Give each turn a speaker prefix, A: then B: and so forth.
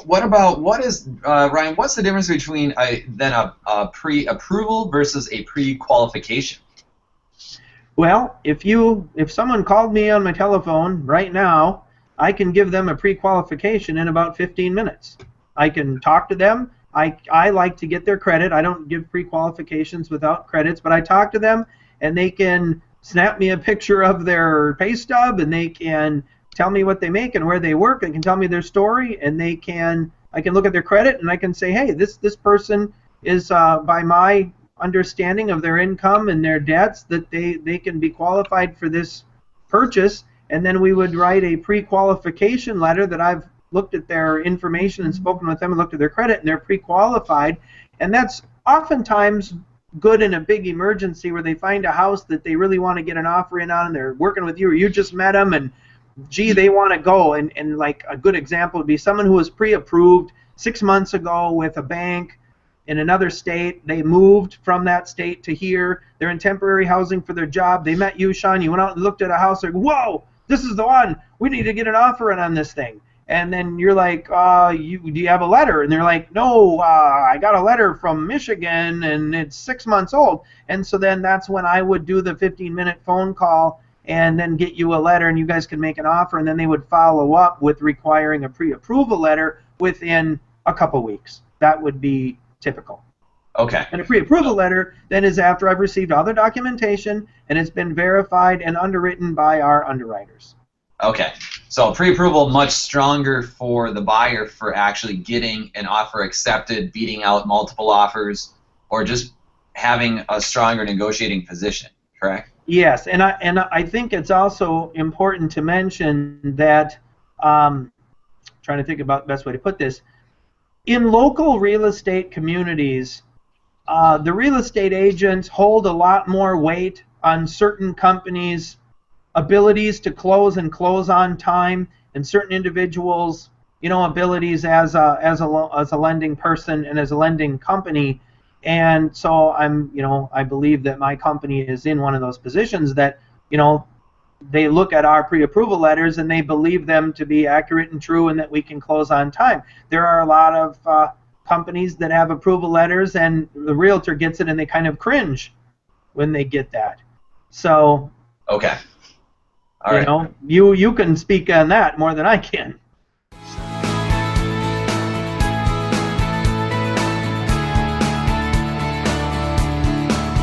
A: what is Ryan? What's the difference between a pre-approval versus a pre-qualification?
B: Well, if someone called me on my telephone right now, I can give them a pre-qualification in about 15 minutes. I can talk to them. I like to get their credit. I don't give pre-qualifications without credits, but I talk to them, and they can snap me a picture of their pay stub, and they can tell me what they make and where they work. They can tell me their story, and I can look at their credit, and I can say, hey, this person is, by my understanding of their income and their debts, that they can be qualified for this purchase. And then we would write a pre-qualification letter that I've looked at their information and spoken with them and looked at their credit, and they're pre-qualified. And that's oftentimes good in a big emergency where they find a house that they really want to get an offer in on, and they're working with you, or you just met them, and gee, they want to go. And like a good example would be someone who was pre-approved 6 months ago with a bank in another state. They moved from that state to here. They're in temporary housing for their job. They met you, Sean. You went out and looked at a house. Like, whoa, this is the one. We need to get an offer in on this thing. And then you're like, do you have a letter? And they're like, no, I got a letter from Michigan, and it's 6 months old. And so then that's when I would do the 15-minute phone call and then get you a letter, and you guys could make an offer, and then they would follow up with requiring a pre-approval letter within a couple weeks. That would be typical.
A: Okay.
B: And a pre-approval letter then is after I've received all the documentation and it's been verified and underwritten by our underwriters.
A: Okay. So pre-approval much stronger for the buyer for actually getting an offer accepted, beating out multiple offers, or just having a stronger negotiating position, correct?
B: Yes, and I think it's also important to mention that, trying to think about the best way to put this, in local real estate communities, the real estate agents hold a lot more weight on certain companies' abilities to close and close on time, and certain individuals, abilities as a lending person and as a lending company. And so I believe that my company is in one of those positions that, they look at our pre-approval letters and they believe them to be accurate and true, and that we can close on time. There are a lot of companies that have approval letters, and the realtor gets it and they kind of cringe when they get that. So,
A: okay. All right.
B: You can speak on that more than I can.